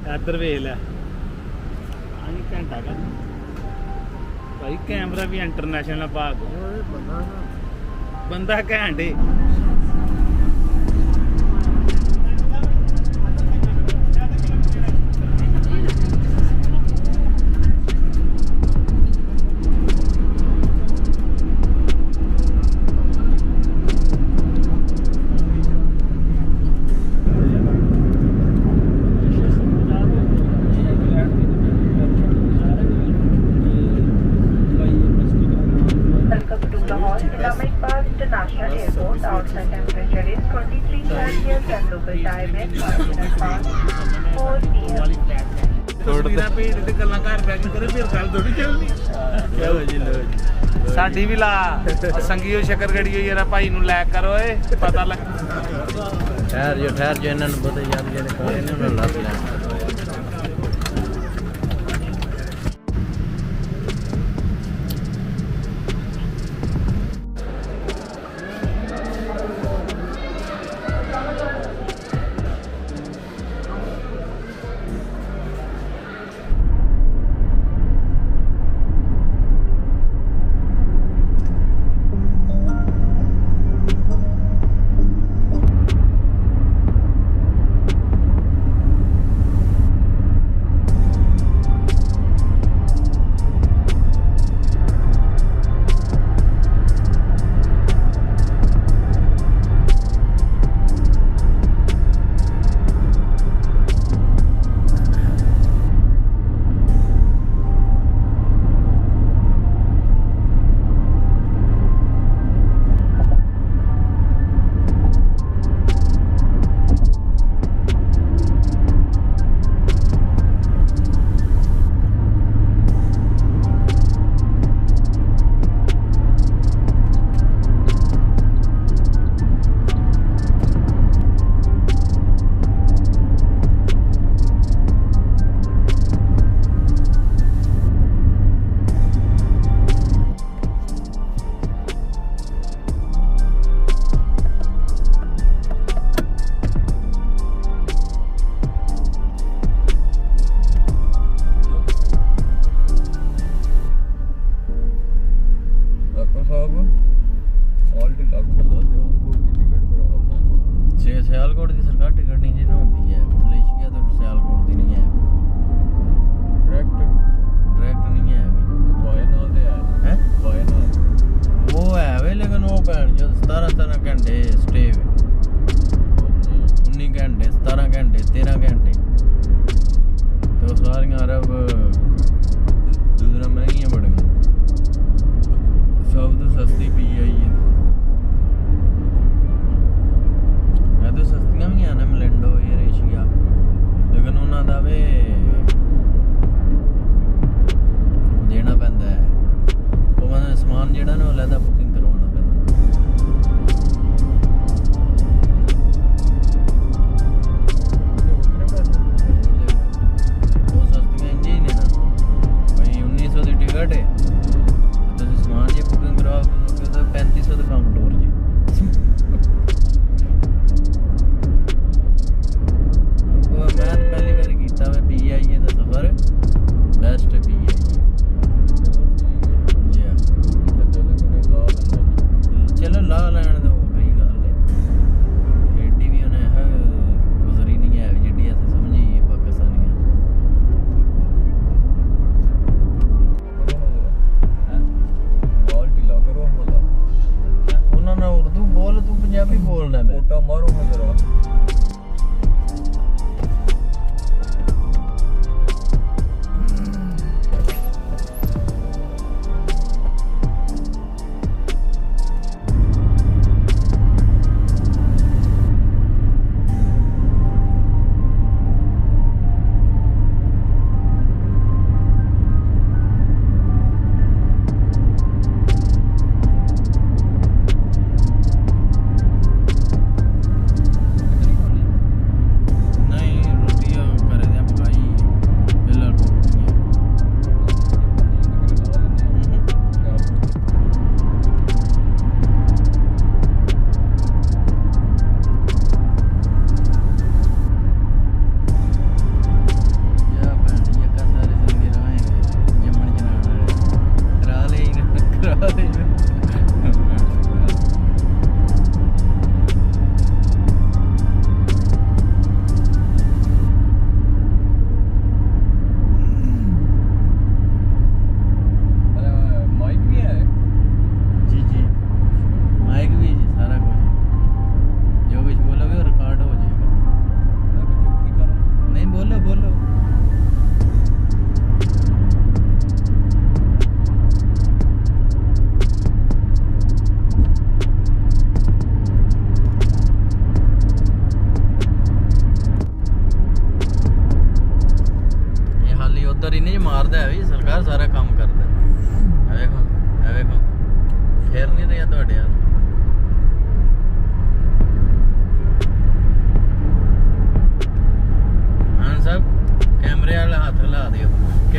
ਇੱਧਰ ਵੇਖ ਲੈ ਆਹੀ ਘੰਟਾ ਕਰ ਭਾਈ ਕੈਮਰਾ ਵੀ ਇੰਟਰਨੈਸ਼ਨਲ ਭਾਗ ਬੰਦਾ ਘੈਂਟ ਏ Allama Iqbal International Airport. Outside temperature is 23 Celsius and local time is 4 p.m. ਤਸਵੀਰਾਂ ਭੇਜ ਤੇ ਗੱਲਾਂ ਘਰ ਬੈਠ ਕੇ ਕਰੇ ਫਿਰ ਗੱਲ ਥੋੜੀ ਚੱਲਣੀ ਲਓ ਜੀ ਲਓ ਜੀ ਸਾਡੀ ਵੀ ਲਾ ਸੰਗੀਓ ਸ਼ਕਰਗੜੀਓ ਯਾਰਾ ਭਾਈ ਨੂੰ ਲੈ ਕਰੋ ਏ ਪਤਾ ਲੱਗ ਠਹਿਰ ਜੋ ਇਹਨਾਂ ਨੂੰ ਪਤਾ ਯਾਦ ਜਿਹੜੇ ਕੋਲੇ ਨੇ ਉਹਨਾਂ ਨੂੰ ਲੱਭ ਲੈਣ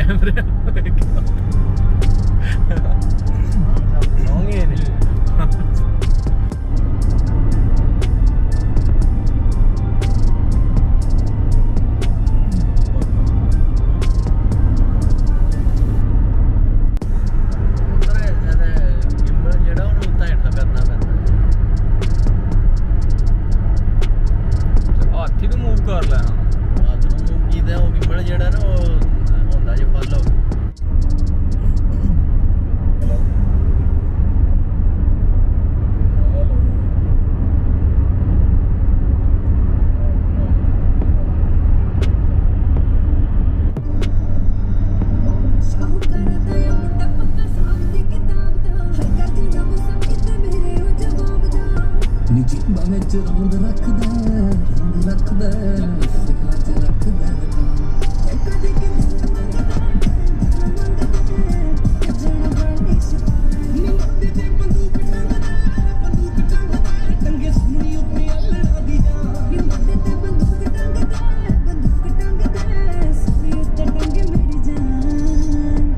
ਕੈਮਰੇ ਸੌਂਗੇ ਨੇ ਹਾਥੀ ਨੂੰ ਮੂਵ ਕਰ ਲੈਣਾ ਉਹ ਗਿੰਬਲ ਜਿਹੜਾ ਨਾ ਉਹ ਹੁੰਦਾ ਜੇ ਫਲ ਹੋ ਵਿੱਚ ਰੌਂਦ ਰੱਖਦਾ ਸਿਖਰਾਂ ਚ ਰੱਖਦਾ ਕਦੇ ਕਿਤੇ ਤੇ ਬੰਦੂਕ ਟੰਗਦਾ ਟੰਗੇ ਸੁਣੀ ਉੱਤੇ ਅਲੜਾ ਦੀ ਜਾ ਮੱਦੇ ਤੇ ਬੰਦੂਕ ਟੰਗਦਾ ਸੁਣੀ ਉੱਤੇ ਟੰਗੇ ਮੇਰੀ ਜਾਨ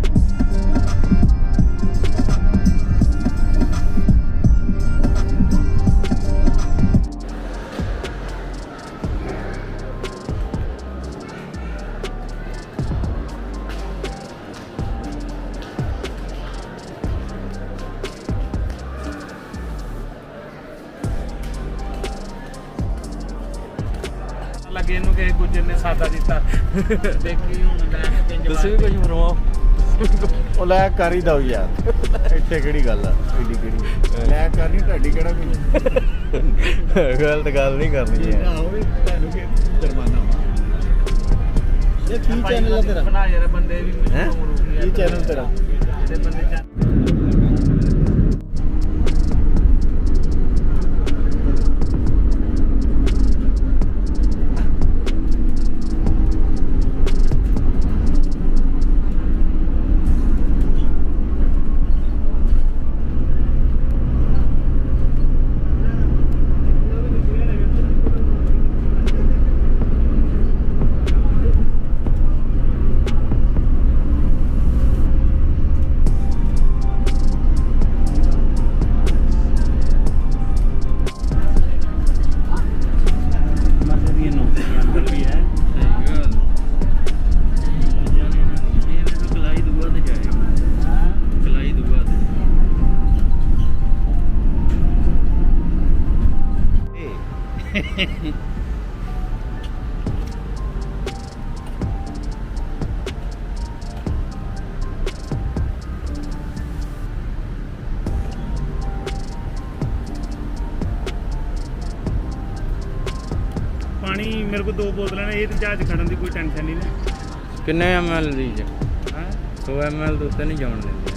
ਲੱਗੇ ਇਹਨੂੰ ਕਿਸੇ ਗੁੱਜਰ ਨੇ ਸਾਦਾ ਦਿੱਤਾ ਦੇਖੀ ਹੁਣ ਲੈ ਕੇ ਪਿੰਜ ਤੁਸੀਂ ਵੀ ਕੁਝ ਫਰਮਾਓ ਉਹ ਲੈ ਕਰ ਹੀ ਦਓ ਯਾਰ ਇੱਥੇ ਕਿਹੜੀ ਗੱਲ ਆ ਐਡੀ ਕਿਹੜੀ ਲੈ ਕਰਨੀ ਤੁਹਾਡੀ ਕਿਹੜਾ ਕੋਈ ਗਲਤ ਗੱਲ ਨਹੀਂ ਕਰਨੀ ਹੈ ਉਹ ਵੀ ਤੁਹਾਨੂੰ ਕਿ ਜੁਰਮਾਨਾ ਇਹ ਕੀ ਚੈਨਲ ਆ ਤੇਰਾ ਬਣਾ ਯਾਰ ਬੰਦੇ ਵੀ ਹੈਂ? ਕੀ ਚੈਨਲ ਤੇਰਾ ਜਿਹੜੇ ਬੰਦੇ ਪਾਣੀ ਮੇਰੇ ਕੋਲ 2 ਬੋਤਲਾਂ ਨੇ ਇਹ ਤੇ ਜਹਾਜ਼ ਖੜਨ ਦੀ ਕੋਈ ਟੈਨਸ਼ਨ ਨਹੀਂ ਨੇ ਕਿੰਨੇ ml ਦੀ ਜੀ ਹਾਂ 100 ml ਤੋਂ ਉੱਤੇ ਨਹੀਂ ਜਾਣ ਦਿੰਦੇ